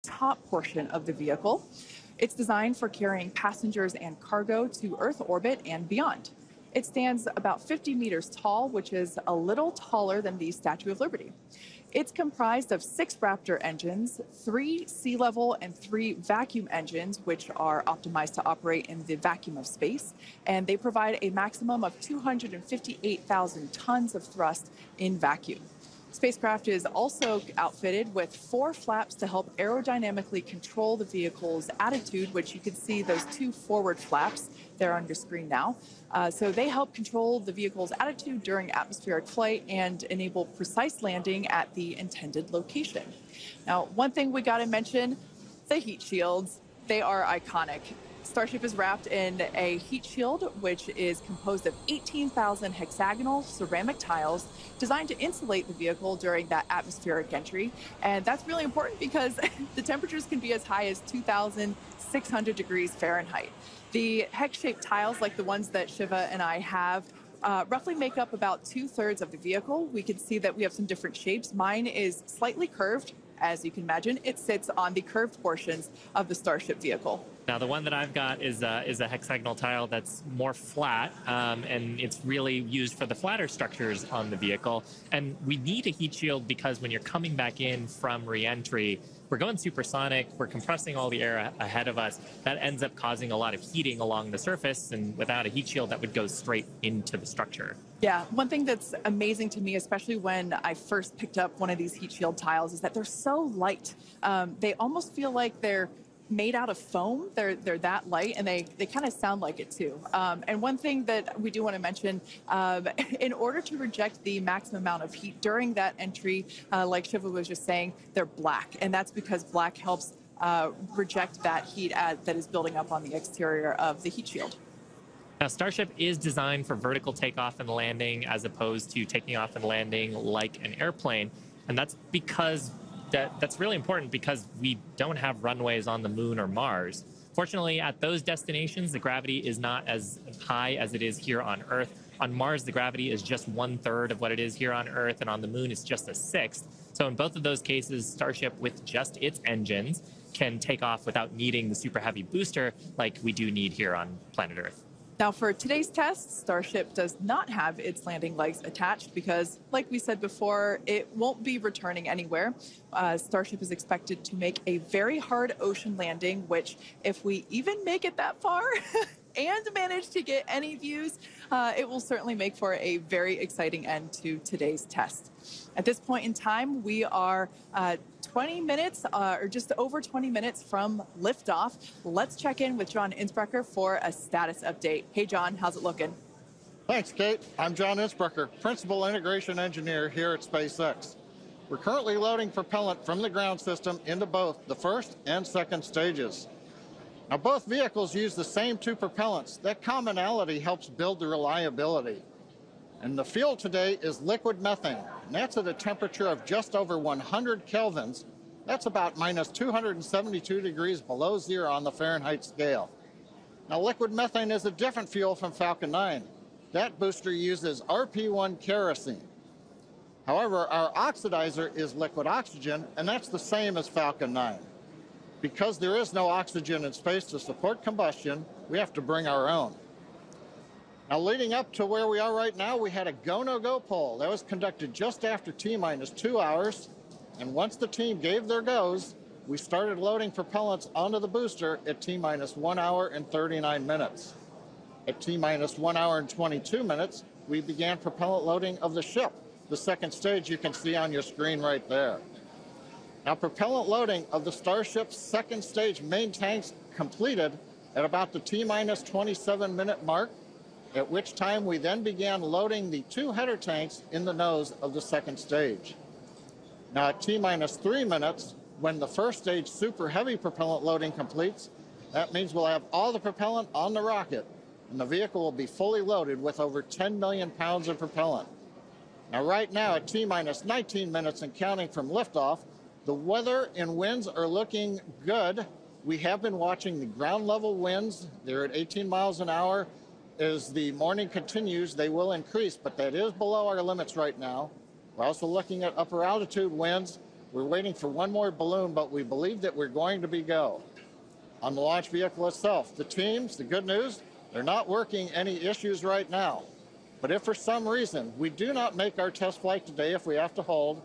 top portion of the vehicle. It's designed for carrying passengers and cargo to Earth orbit and beyond. It stands about 50 meters tall, which is a little taller than the Statue of Liberty. It's comprised of 6 Raptor engines, 3 sea level and 3 vacuum engines, which are optimized to operate in the vacuum of space. And they provide a maximum of 258,000 tons of thrust in vacuum. Spacecraft is also outfitted with 4 flaps to help aerodynamically control the vehicle's attitude, which you can see those 2 forward flaps there on your screen now. So they help control the vehicle's attitude during atmospheric flight and enable precise landing at the intended location. Now, one thing we got to mention, the heat shields. They are iconic. Starship is wrapped in a heat shield, which is composed of 18,000 hexagonal ceramic tiles designed to insulate the vehicle during that atmospheric entry. And that's really important because the temperatures can be as high as 2,600 degrees Fahrenheit. The hex-shaped tiles, like the ones that Shiva and I have, roughly make up about 2/3 of the vehicle. We can see that we have some different shapes. Mine is slightly curved. As you can imagine, it sits on the curved portions of the Starship vehicle. Now, the one that I've got is a hexagonal tile that's more flat, and it's really used for the flatter structures on the vehicle. And we need a heat shield because when you're coming back in from re-entry, we're going supersonic, we're compressing all the air ahead of us. That ends up causing a lot of heating along the surface, and without a heat shield, that would go straight into the structure. Yeah, one thing that's amazing to me, especially when I first picked up one of these heat shield tiles, is that they're so light. They almost feel like they're made out of foam. They're that light, and they kind of sound like it too. And one thing that we do want to mention, in order to reject the maximum amount of heat during that entry, like Shiva was just saying, they're black, and that's because black helps reject that heat that is building up on the exterior of the heat shield. Now, Starship is designed for vertical takeoff and landing as opposed to taking off and landing like an airplane, and that's because that's really important because we don't have runways on the moon or Mars. Fortunately, at those destinations, the gravity is not as high as it is here on Earth. On Mars, the gravity is just 1/3 of what it is here on Earth, and on the moon, it's just a 1/6. So in both of those cases, Starship, with just its engines, can take off without needing the super heavy booster like we do need here on planet Earth. Now, for today's test, Starship does not have its landing legs attached because, like we said before, it won't be returning anywhere. Starship is expected to make a very hard ocean landing, which, if we even make it that far and manage to get any views, it will certainly make for a very exciting end to today's test. At this point in time, we are 20 minutes or just over 20 minutes from liftoff. Let's check in with John Innsbrucker for a status update. Hey, John, how's it looking? Thanks, Kate. I'm John Innsbrucker, Principal Integration Engineer here at SpaceX. We're currently loading propellant from the ground system into both the first and second stages. Now, both vehicles use the same 2 propellants. That commonality helps build the reliability. And the fuel today is liquid methane, and that's at a temperature of just over 100 kelvins. That's about minus 272 degrees below zero on the Fahrenheit scale. Now, liquid methane is a different fuel from Falcon 9. That booster uses RP1 kerosene. However, our oxidizer is liquid oxygen, and that's the same as Falcon 9. Because there is no oxygen in space to support combustion, we have to bring our own. Now, leading up to where we are right now, we had a go-no-go poll. That was conducted just after T-minus 2 hours. And once the team gave their goes, we started loading propellants onto the booster at T-minus 1 hour and 39 minutes. At T-minus 1 hour and 22 minutes, we began propellant loading of the ship. The second stage you can see on your screen right there. Now, propellant loading of the Starship's second stage main tanks completed at about the T-minus 27-minute mark, at which time we then began loading the 2 header tanks in the nose of the second stage. Now, at T-minus 3 minutes, when the first stage super heavy propellant loading completes, that means we'll have all the propellant on the rocket, and the vehicle will be fully loaded with over 10 million pounds of propellant. Now, right now, at T-minus 19 minutes and counting from liftoff, the weather and winds are looking good. We have been watching the ground level winds. They're at 18 miles an hour. As the morning continues, they will increase, but that is below our limits right now. We're also looking at upper altitude winds, We're waiting for one more balloon, but we believe that we're going to be go. On the launch vehicle itself, the teams, the good news, they're not working any issues right now. But if for some reason we do not make our test flight today, if we have to hold,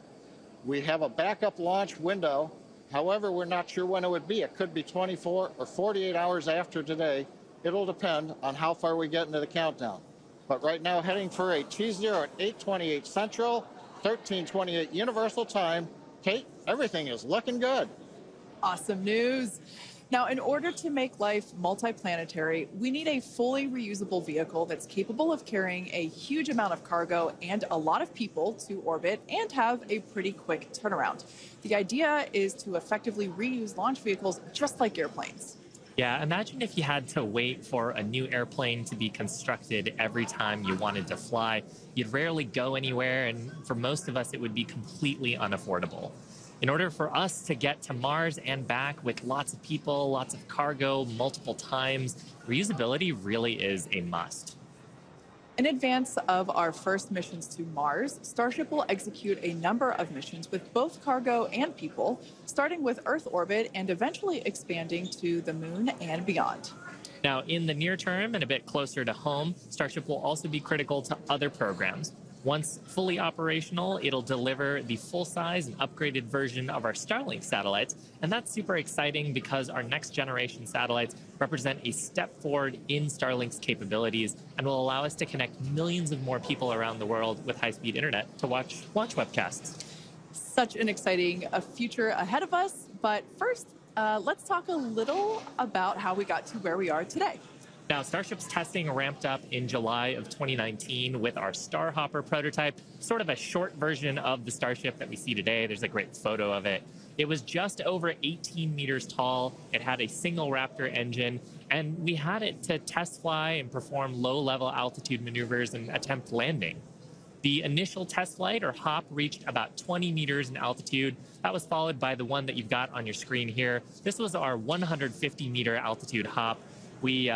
we have a backup launch window. However, we're not sure when it would be. It could be 24 or 48 hours after today. It'll depend on how far we get into the countdown. But right now, heading for a T0 at 8:28 Central, 13:28 Universal Time. Kate, everything is looking good. Awesome news. Now, in order to make life multiplanetary, we need a fully reusable vehicle that's capable of carrying a huge amount of cargo and a lot of people to orbit and have a pretty quick turnaround. The idea is to effectively reuse launch vehicles just like airplanes. Yeah, imagine if you had to wait for a new airplane to be constructed every time you wanted to fly. You'd rarely go anywhere, and for most of us, it would be completely unaffordable. In order for us to get to Mars and back with lots of people, lots of cargo, multiple times, reusability really is a must. In advance of our first missions to Mars, Starship will execute a number of missions with both cargo and people, starting with Earth orbit and eventually expanding to the Moon and beyond. Now, in the near term and a bit closer to home, Starship will also be critical to other programs. Once fully operational, it'll deliver the full-size and upgraded version of our Starlink satellites, and that's super exciting because our next-generation satellites represent a step forward in Starlink's capabilities and will allow us to connect millions of more people around the world with high-speed internet to watch launch webcasts. Such an exciting future ahead of us, but first, let's talk a little about how we got to where we are today. Now, Starship's testing ramped up in July of 2019 with our Starhopper prototype, sort of a short version of the Starship that we see today. There's a great photo of it. It was just over 18 meters tall. It had a single Raptor engine, and we had it to test fly and perform low-level altitude maneuvers and attempt landing. The initial test flight, or hop, reached about 20 meters in altitude. That was followed by the one that you've got on your screen here. This was our 150-meter altitude hop. We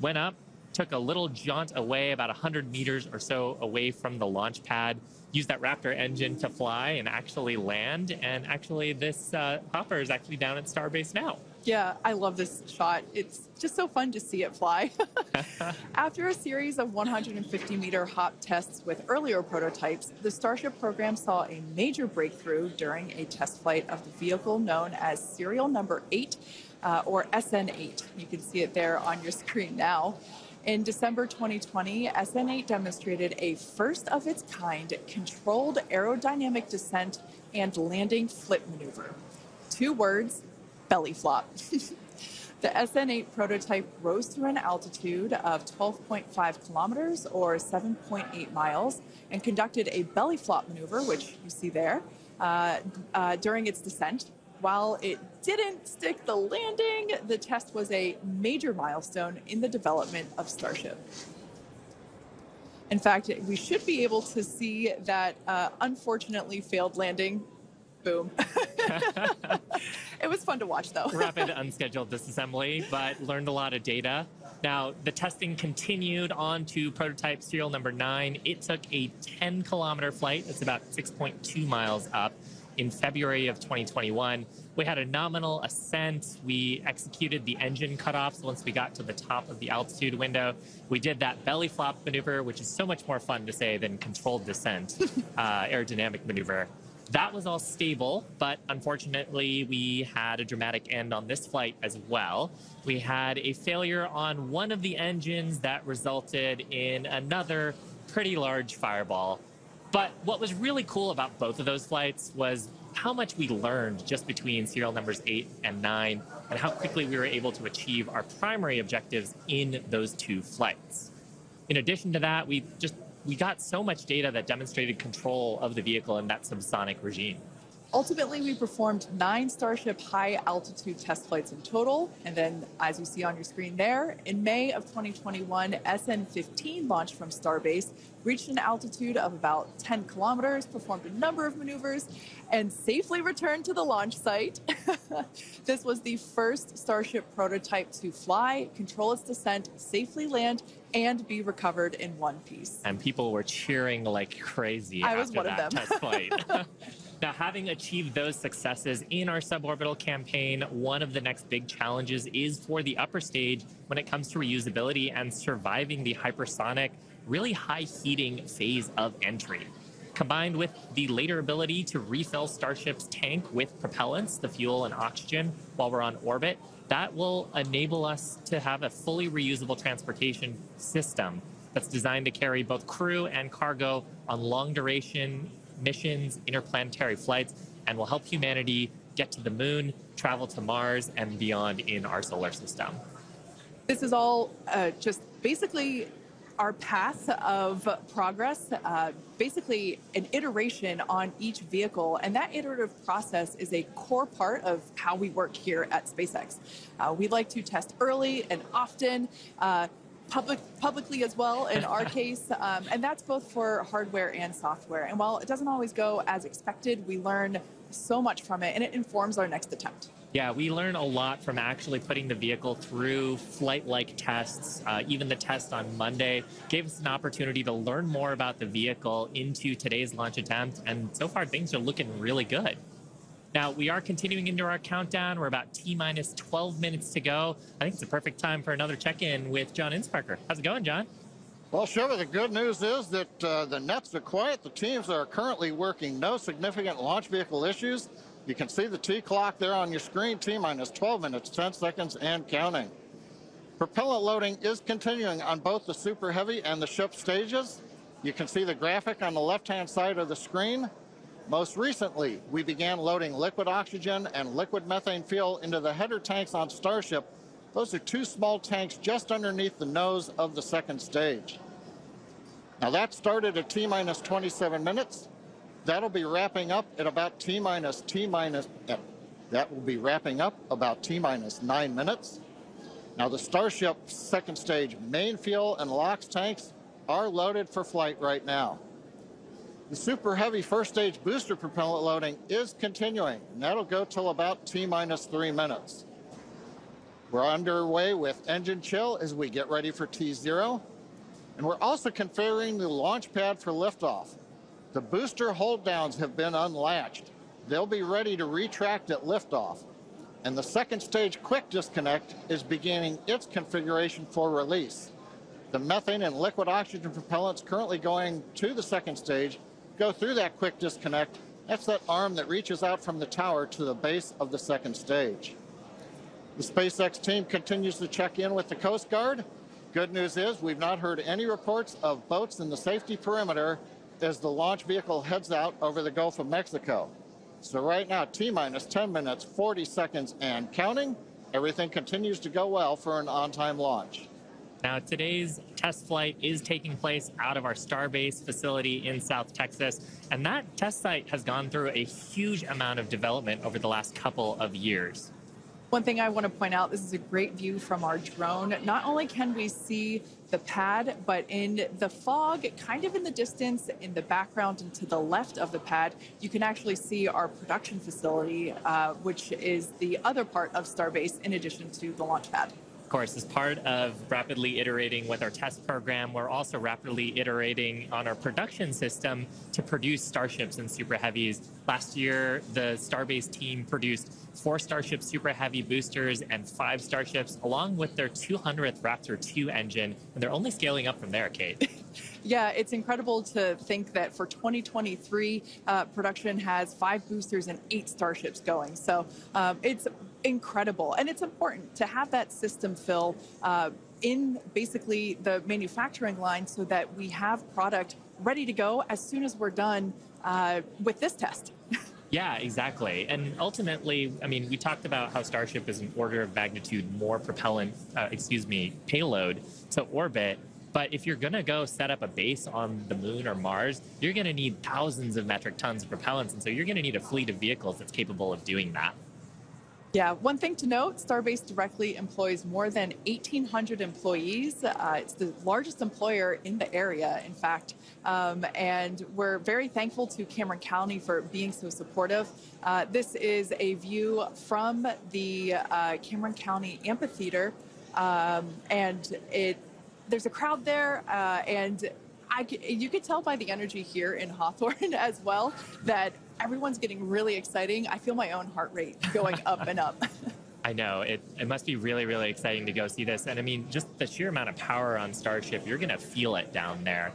went up, took a little jaunt away, about 100 meters or so away from the launch pad, used that Raptor engine to fly and actually land. And actually, this hopper is actually down at Starbase now. Yeah, I love this shot. It's just so fun to see it fly. After a series of 150-meter hop tests with earlier prototypes, the Starship program saw a major breakthrough during a test flight of the vehicle known as serial number 8, or SN8. You can see it there on your screen now. In December 2020, SN8 demonstrated a first-of-its-kind controlled aerodynamic descent and landing flip maneuver. 2 words, belly flop. The SN8 prototype rose to an altitude of 12.5 kilometers or 7.8 miles and conducted a belly flop maneuver, which you see there, during its descent. While it didn't stick the landing, the test was a major milestone in the development of Starship. In fact, we should be able to see that unfortunately failed landing. Boom. It was fun to watch, though. Rapid unscheduled disassembly, but learned a lot of data. Now, the testing continued on to prototype serial number 9. It took a 10-kilometer flight. That's about 6.2 miles up. In February of 2021, we had a nominal ascent. We executed the engine cutoffs once we got to the top of the altitude window. We did that belly flop maneuver, which is so much more fun to say than controlled descent, aerodynamic maneuver. That was all stable, but unfortunately, we had a dramatic end on this flight as well. We had a failure on one of the engines that resulted in another pretty large fireball. But what was really cool about both of those flights was how much we learned just between serial numbers 8 and 9 and how quickly we were able to achieve our primary objectives in those 2 flights. In addition to that, we got so much data that demonstrated control of the vehicle in that subsonic regime. Ultimately, we performed 9 Starship high-altitude test flights in total. And then, as you see on your screen there, in May of 2021, SN15 launched from Starbase, reached an altitude of about 10 kilometers, performed a number of maneuvers, and safely returned to the launch site. This was the first Starship prototype to fly, control its descent, safely land, and be recovered in one piece. And people were cheering like crazy I was after one of that them. test flight. Now, having achieved those successes in our suborbital campaign, one of the next big challenges is for the upper stage when it comes to reusability and surviving the hypersonic, really high heating phase of entry. Combined with the later ability to refill Starship's tank with propellants, the fuel and oxygen, while we're on orbit, that will enable us to have a fully reusable transportation system that's designed to carry both crew and cargo on long duration missions, interplanetary flights, and will help humanity get to the moon, travel to Mars, and beyond in our solar system. This is all just basically our path of progress, basically an iteration on each vehicle. And that iterative process is a core part of how we work here at SpaceX. We like to test early and often, publicly as well in our case, and that's both for hardware and software. And while it doesn't always go as expected, we learn so much from it, and it informs our next attempt. Yeah, we learn a lot from actually putting the vehicle through flight-like tests. Even the test on Monday gave us an opportunity to learn more about the vehicle into today's launch attempt, and so far things are looking really good. Now, we are continuing into our countdown. We're about T-minus 12 minutes to go. I think it's a perfect time for another check-in with John Insparker. How's it going, John? Well, Shiva, the good news is that the nets are quiet. The teams are currently working. No significant launch vehicle issues. You can see the T clock there on your screen, T-minus 12 minutes, 10 seconds, and counting. Propellant loading is continuing on both the Super Heavy and the ship stages. You can see the graphic on the left-hand side of the screen. Most recently, we began loading liquid oxygen and liquid methane fuel into the header tanks on Starship. Those are two small tanks just underneath the nose of the second stage. Now that started at T-minus 27 minutes. That'll be wrapping up at about that will be wrapping up about T-minus 9 minutes. Now the Starship second stage main fuel and LOX tanks are loaded for flight right now. The Super Heavy first stage booster propellant loading is continuing, and that'll go till about T-minus 3 minutes. We're underway with engine chill as we get ready for T0, and we're also configuring the launch pad for liftoff. The booster hold downs have been unlatched. They'll be ready to retract at liftoff, and the second stage quick disconnect is beginning its configuration for release. The methane and liquid oxygen propellants currently going to the second stage go through that quick disconnect. That's that arm that reaches out from the tower to the base of the second stage. The SpaceX team continues to check in with the Coast Guard. Good news is we've not heard any reports of boats in the safety perimeter as the launch vehicle heads out over the Gulf of Mexico. So right now, T-minus 10 minutes, 40 seconds, and counting. Everything continues to go well for an on-time launch. Now, today's test flight is taking place out of our Starbase facility in South Texas, and that test site has gone through a huge amount of development over the last couple of years. One thing I want to point out, this is a great view from our drone. Not only can we see the pad, but in the fog, kind of in the distance, in the background and to the left of the pad, you can actually see our production facility, which is the other part of Starbase in addition to the launch pad. Of course, as part of rapidly iterating with our test program, we're also rapidly iterating on our production system to produce Starships and Super Heavies. Last year, the Starbase team produced 4 Starship Super Heavy boosters and 5 Starships, along with their 200th Raptor 2 engine, and they're only scaling up from there, Kate. Yeah, it's incredible to think that for 2023, production has 5 boosters and 8 Starships going. So it's incredible. And it's important to have that system fill in basically the manufacturing line so that we have product ready to go as soon as we're done with this test. Yeah, exactly. And ultimately, I mean, we talked about how Starship is an order of magnitude more payload to orbit. But if you're going to go set up a base on the moon or Mars, you're going to need thousands of metric tons of propellants. And so you're going to need a fleet of vehicles that's capable of doing that. Yeah, one thing to note, Starbase directly employs more than 1,800 employees. It's the largest employer in the area, in fact. And we're very thankful to Cameron County for being so supportive. This is a view from the Cameron County Amphitheater. And there's a crowd there, and you could tell by the energy here in Hawthorne as well that everyone's getting really exciting. I feel my own heart rate going up and up. I know. It must be really, really exciting to go see this. And I mean, just the sheer amount of power on Starship, you're going to feel it down there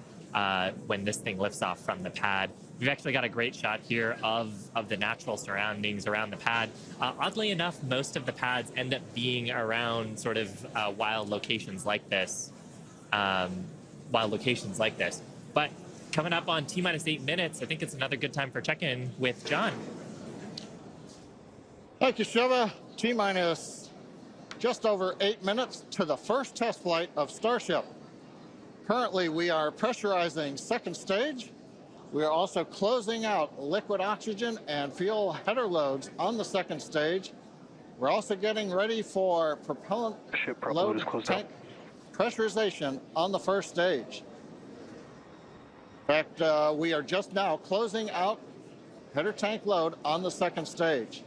when this thing lifts off from the pad. We've actually got a great shot here of the natural surroundings around the pad. Oddly enough, most of the pads end up being around sort of wild locations like this. But coming up on T-minus 8 minutes, I think it's another good time for check-in with John. Thank you, Shiva. T-minus just over 8 minutes to the first test flight of Starship. Currently, we are pressurizing second stage. We are also closing out liquid oxygen and fuel header loads on the second stage. We're also getting ready for propellant load tank pressurization on the first stage. In fact, we are just now closing out header tank load on the second stage.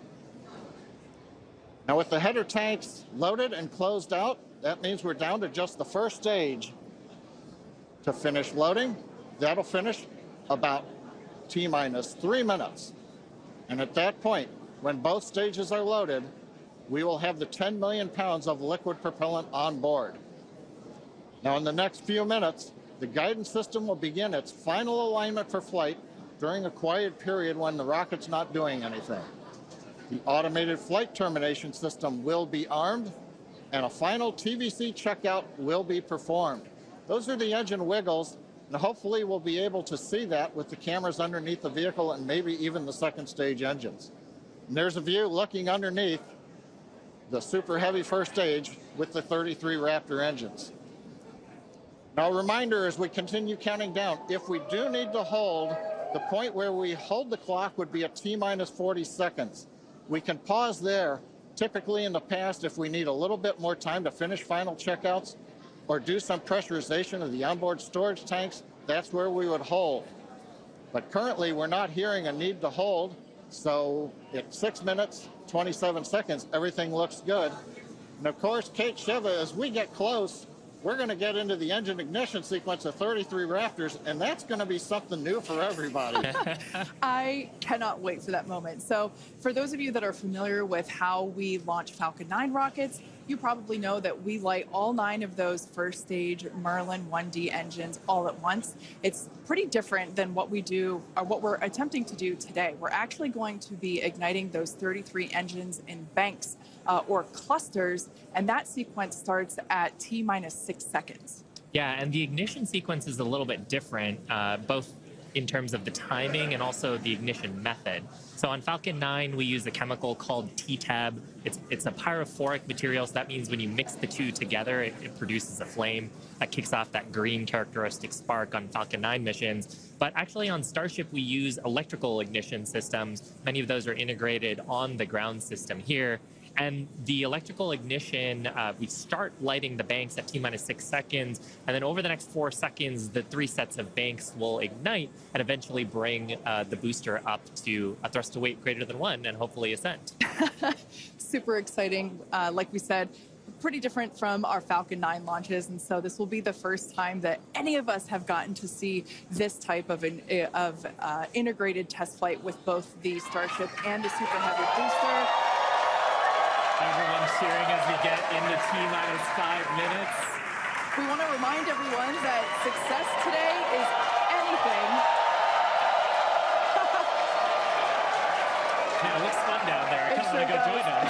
Now with the header tanks loaded and closed out, that means we're down to just the first stage to finish loading. That'll finish about T-minus 3 minutes. And at that point, when both stages are loaded, we will have the 10 million pounds of liquid propellant on board. Now in the next few minutes, the guidance system will begin its final alignment for flight during a quiet period when the rocket's not doing anything. The automated flight termination system will be armed, and a final TVC checkout will be performed. Those are the engine wiggles, and hopefully we'll be able to see that with the cameras underneath the vehicle and maybe even the second stage engines. And there's a view looking underneath the super heavy first stage with the 33 Raptor engines. Now, a reminder as we continue counting down, if we do need to hold, the point where we hold the clock would be at T-minus 40 seconds. We can pause there. Typically in the past, if we need a little bit more time to finish final checkouts or do some pressurization of the onboard storage tanks, that's where we would hold. But currently, we're not hearing a need to hold. So at 6 minutes, 27 seconds, everything looks good. And of course, Kate, Shiva, as we get close, we're going to get into the engine ignition sequence of 33 Raptors, and that's going to be something new for everybody. I cannot wait for that moment. So for those of you that are familiar with how we launch Falcon 9 rockets, you probably know that we light all 9 of those first stage Merlin 1D engines all at once. It's pretty different than what we do, or what we're attempting to do today. We're actually going to be igniting those 33 engines in banks or clusters, and that sequence starts at T-minus 6 seconds. Yeah, and the ignition sequence is a little bit different, both in terms of the timing and also the ignition method. So on Falcon 9, we use a chemical called TTAB. It's a pyrophoric material, so that means when you mix the two together, it produces a flame that kicks off that green characteristic spark on Falcon 9 missions. But actually on Starship, we use electrical ignition systems. Many of those are integrated on the ground system here. And the electrical ignition, we start lighting the banks at T-minus 6 seconds, and then over the next 4 seconds, the 3 sets of banks will ignite and eventually bring the booster up to a thrust to weight greater than 1 and hopefully ascent. Super exciting. Like we said, pretty different from our Falcon 9 launches, and so this will be the first time that any of us have gotten to see this type of integrated test flight with both the Starship and the Super Heavy booster. Everyone's cheering as we get into T-minus 5 minutes. We want to remind everyone that success today is anything. Yeah, it looks fun down there. I kind of want to go join them.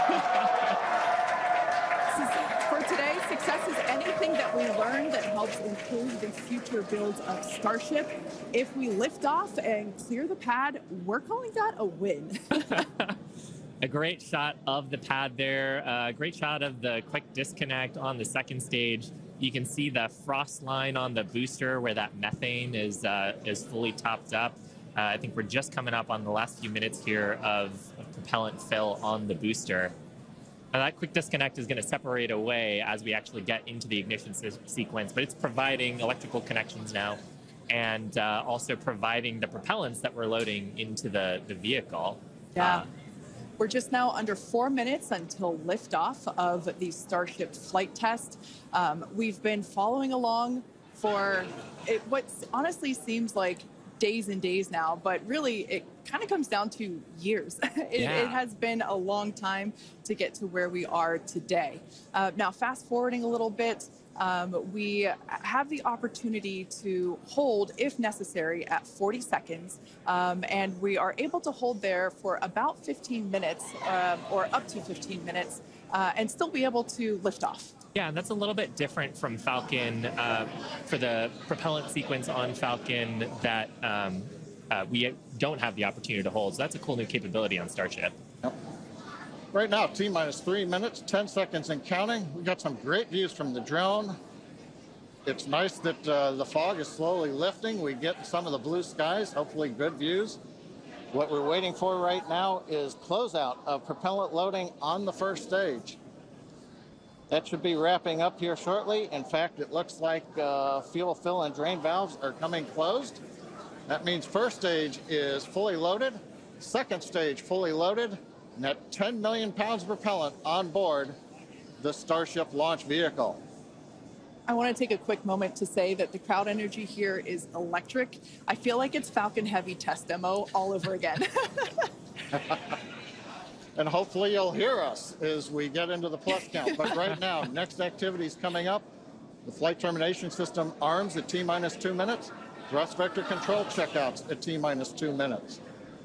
For today, success is anything that we learn that helps improve the future builds of Starship. If we lift off and clear the pad, we're calling that a win. A great shot of the pad there, a great shot of the quick disconnect on the second stage. You can see the frost line on the booster where that methane is fully topped up. I think we're just coming up on the last few minutes here of propellant fill on the booster. Now that quick disconnect is going to separate away as we actually get into the ignition sequence, but it's providing electrical connections now and also providing the propellants that we're loading into the vehicle. Yeah. We're just now under 4 minutes until liftoff of the Starship flight test. We've been following along for what honestly seems like days and days now, but really kind of comes down to years. It has been a long time to get to where we are today. Now, fast forwarding a little bit, we have the opportunity to hold, if necessary, at 40 seconds, and we are able to hold there for about 15 minutes or up to 15 minutes and still be able to lift off. Yeah, and that's a little bit different from Falcon for the propellant sequence on Falcon that we don't have the opportunity to hold. So that's a cool new capability on Starship. Yep. Right now, T-minus 3 minutes, 10 seconds and counting. We got some great views from the drone. It's nice that the fog is slowly lifting. We get some of the blue skies, hopefully good views. What we're waiting for right now is closeout of propellant loading on the first stage. That should be wrapping up here shortly. In fact, it looks like fuel fill and drain valves are coming closed. That means first stage is fully loaded, second stage fully loaded, and at 10 million pounds of propellant on board the Starship launch vehicle. I want to take a quick moment to say that the crowd energy here is electric. I feel like it's Falcon Heavy test demo all over again. And hopefully you'll hear us as we get into the plus count. But right now, next activity is coming up. The flight termination system arms at T-minus 2 minutes. Thrust vector control checkouts at T-minus 2 minutes.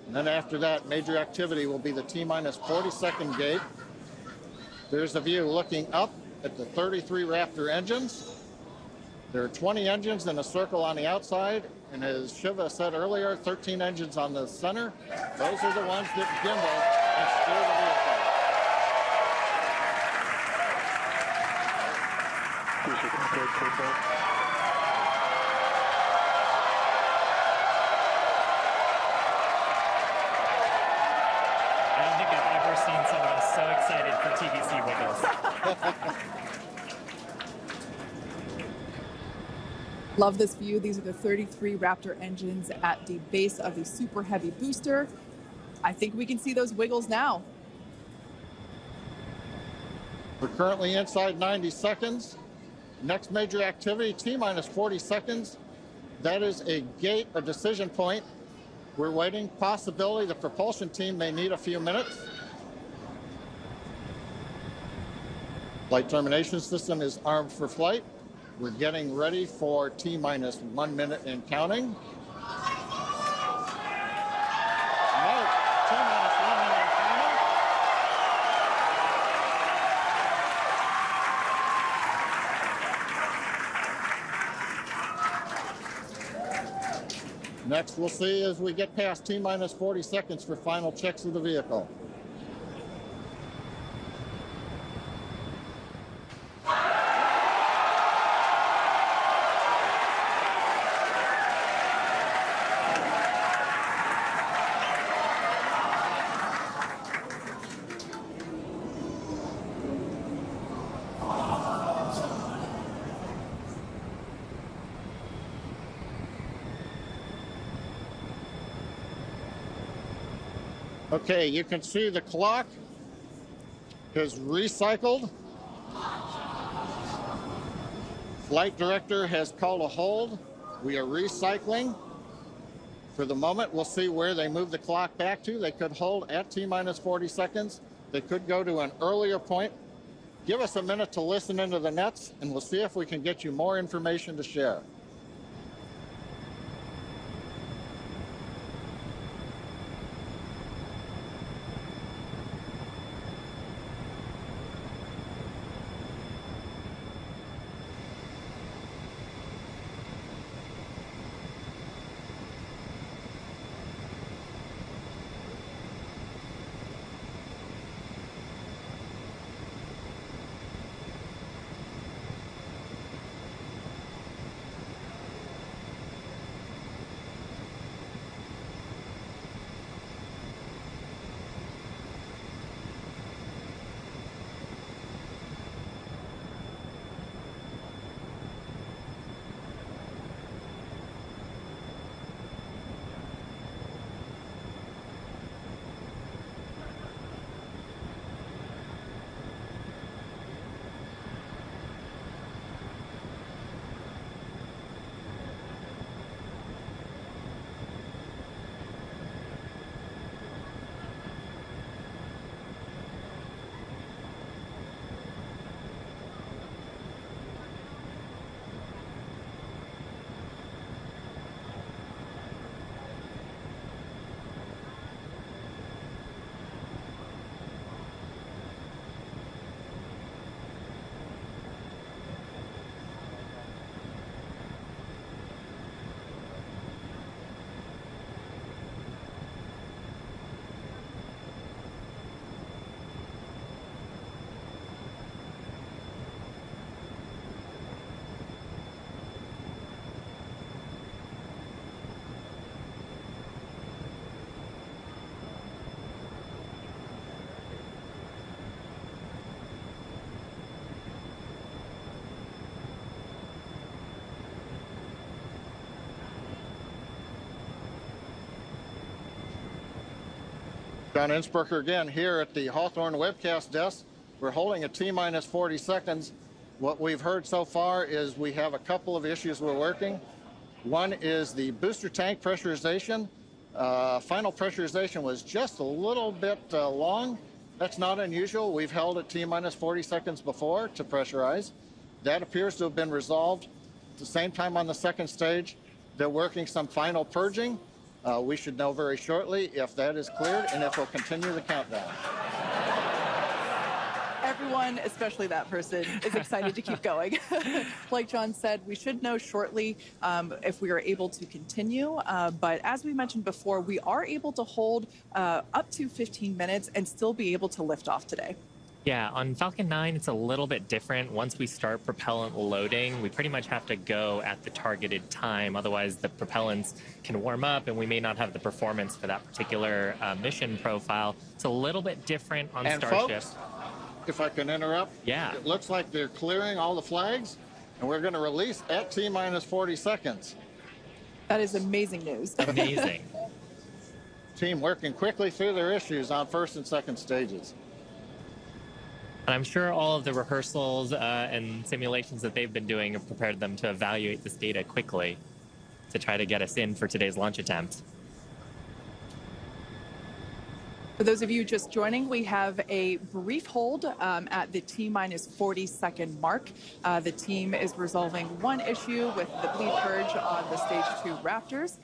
And then after that, major activity will be the T-minus 40-second gate. There's a view looking up at the 33 Raptor engines. There are 20 engines in a circle on the outside. And as Shiva said earlier, 13 engines on the center. Those are the ones that gimbal and steer the vehicle. I don't think I've ever seen someone so excited for TVC wiggles. Love this view. These are the 33 Raptor engines at the base of the super heavy booster. I think we can see those wiggles now. We're currently inside 90 seconds. Next major activity, T-minus 40 seconds. That is a gate, a decision point. We're waiting. Possibility the propulsion team may need a few minutes. Flight termination system is armed for flight. We're getting ready for T-minus 1 minute and counting. T-minus 1 minute and counting. Next, we'll see as we get past T-minus 40 seconds for final checks of the vehicle. Okay, you can see the clock has recycled. Flight director has called a hold. We are recycling. For the moment, we'll see where they move the clock back to. They could hold at T-minus 40 seconds. They could go to an earlier point. Give us a minute to listen into the nets, and we'll see if we can get you more information to share. John Innsbrucker again here at the Hawthorne webcast desk. We're holding a T-minus 40 seconds. What we've heard so far is we have a couple of issues we're working. One is the booster tank pressurization. Final pressurization was just a little bit long. That's not unusual. We've held at T-minus 40 seconds before to pressurize. That appears to have been resolved. At the same time on the second stage, they're working some final purging. We should know very shortly if that is cleared and if we'll continue the countdown. Everyone, especially that person, is excited to keep going. Like John said, we should know shortly if we are able to continue. But as we mentioned before, we are able to hold up to 15 minutes and still be able to lift off today. Yeah, on Falcon 9, it's a little bit different. Once we start propellant loading, we pretty much have to go at the targeted time. Otherwise, the propellants can warm up and we may not have the performance for that particular mission profile. It's a little bit different on Starship. Folks, if I can interrupt, yeah, it looks like they're clearing all the flags, and we're going to release at T-minus 40 seconds. That is amazing news. Amazing. Team working quickly through their issues on first and second stages. And I'm sure all of the rehearsals and simulations that they've been doing have prepared them to evaluate this data quickly to try to get us in for today's launch attempt. For those of you just joining, we have a brief hold at the T-minus 40 second mark. The team is resolving one issue with the bleed purge on the stage 2 Raptors.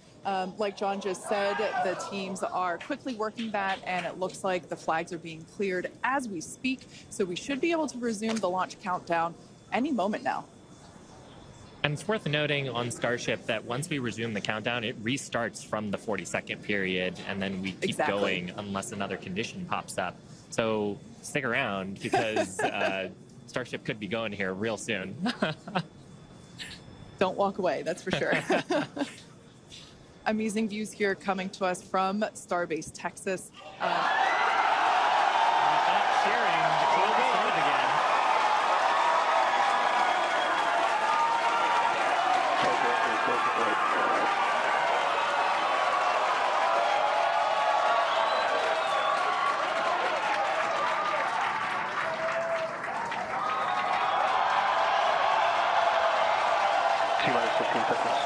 Like John just said, the teams are quickly working that, and it looks like the flags are being cleared as we speak. So we should be able to resume the launch countdown any moment now. And it's worth noting on Starship that once we resume the countdown, it restarts from the 40-second period, and then we keep going unless another condition pops up. So stick around because Starship could be going here real soon. Don't walk away, that's for sure. Amazing views here coming to us from Starbase, Texas. Cheering to close the start again. T-minus 15 seconds.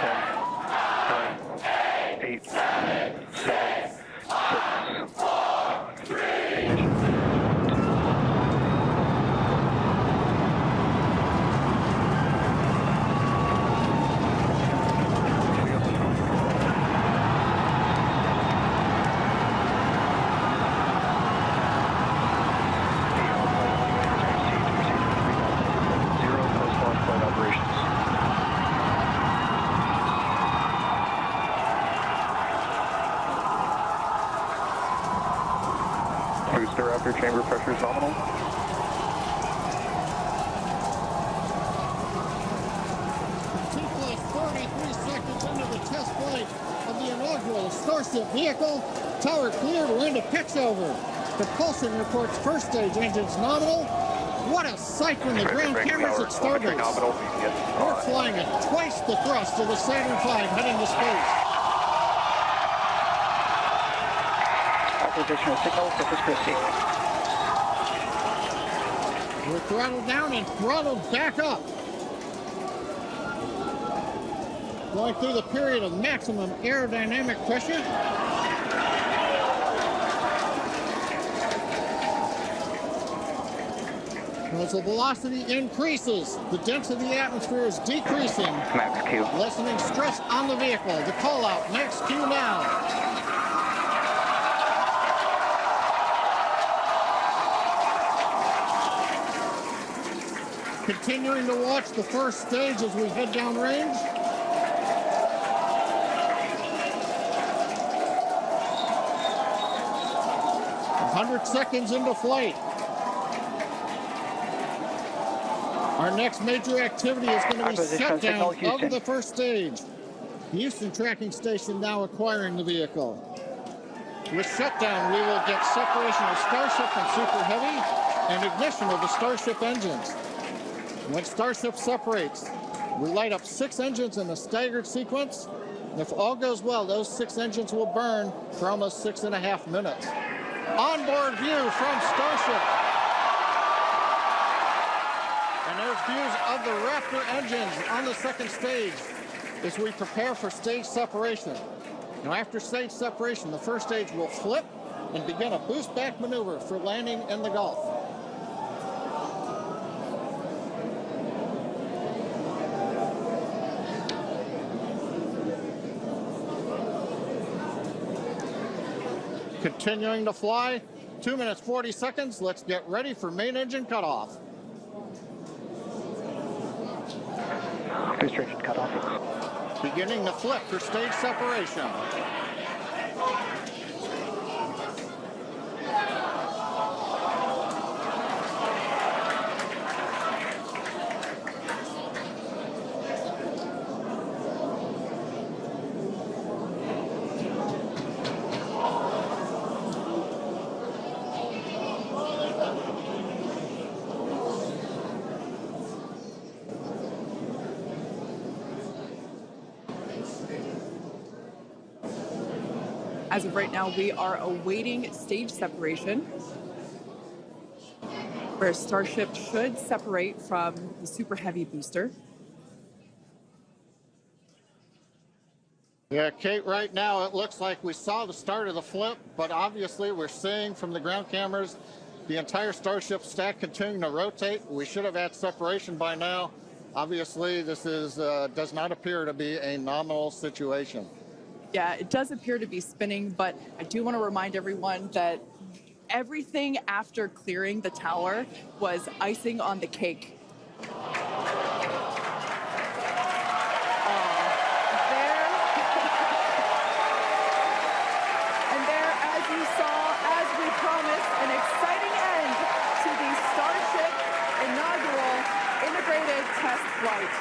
10, 9, 8, 7, 6, 5, 3. Booster after chamber pressure is nominal. T+33 seconds into the test flight of the inaugural Starship vehicle. Tower cleared, we're into pitch over. Propulsion reports first stage engines nominal. What a sight when the ground cameras at Starbase. We're flying at twice the thrust of the Saturn V heading to space. Acquisition of signal, surface proceed. We're throttled down and throttled back up. Going through the period of maximum aerodynamic pressure. As the velocity increases, the density of the atmosphere is decreasing. Max Q. Lessening stress on the vehicle. The call out, max Q now. Continuing to watch the first stage as we head down range. A 100 seconds into flight. Our next major activity is going to be shutdown of the first stage. Houston tracking station now acquiring the vehicle. With shutdown, we will get separation of Starship and Super Heavy and ignition of the Starship engines. When Starship separates, we light up 6 engines in a staggered sequence. And if all goes well, those 6 engines will burn for almost 6.5 minutes. Onboard view from Starship. And there's views of the Raptor engines on the second stage as we prepare for stage separation. Now, after stage separation, the first stage will flip and begin a boost back maneuver for landing in the Gulf. Continuing to fly, 2 minutes 40 seconds. Let's get ready for main engine cutoff. Booster engine cutoff. Beginning the flip for stage separation. As of right now, we are awaiting stage separation, where Starship should separate from the Super Heavy booster. Yeah, Kate, right now it looks like we saw the start of the flip, but obviously we're seeing from the ground cameras the entire Starship stack continuing to rotate. We should have had separation by now. Obviously, this is does not appear to be a nominal situation. Yeah, it does appear to be spinning, but I do want to remind everyone that everything after clearing the tower was icing on the cake. And there, as you saw, as we promised, an exciting end to the Starship inaugural integrated test flight.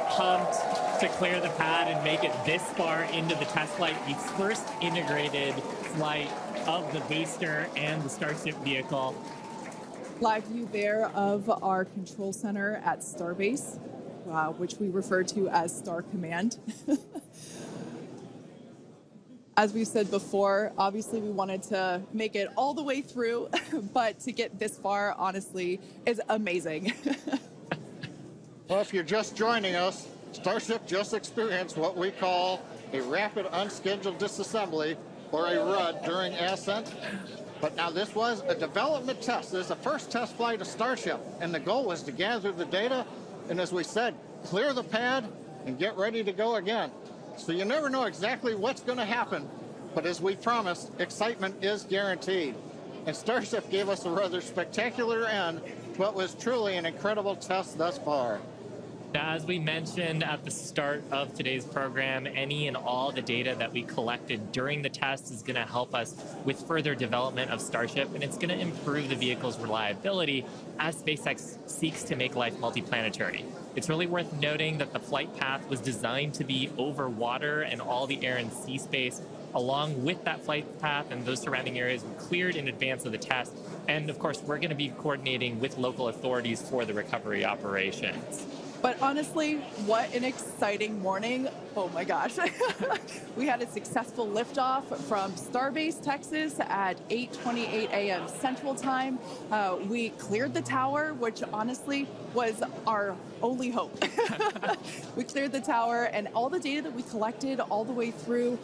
Pumped to clear the pad and make it this far into the test flight, the first integrated flight of the booster and the Starship vehicle. Live view there of our control center at Starbase, which we refer to as Star Command. As we said before, obviously we wanted to make it all the way through, but to get this far, honestly, is amazing. Well, if you're just joining us, Starship just experienced what we call a rapid unscheduled disassembly, or a RUD, during ascent. But now this was a development test. This is the first test flight of Starship, and the goal was to gather the data, and as we said, clear the pad and get ready to go again. So you never know exactly what's going to happen, but as we promised, excitement is guaranteed. And Starship gave us a rather spectacular end to what was truly an incredible test thus far. As we mentioned at the start of today's program, any and all the data that we collected during the test is going to help us with further development of Starship, and it's going to improve the vehicle's reliability as SpaceX seeks to make life multiplanetary. It's really worth noting that the flight path was designed to be over water and all the air and sea space. Along with that flight path and those surrounding areas were cleared in advance of the test. And of course, we're going to be coordinating with local authorities for the recovery operations. But honestly, what an exciting morning. Oh my gosh. We had a successful liftoff from Starbase, Texas at 8:28 a.m. Central Time. We cleared the tower, which honestly was our only hope. We cleared the tower, and all the data that we collected all the way through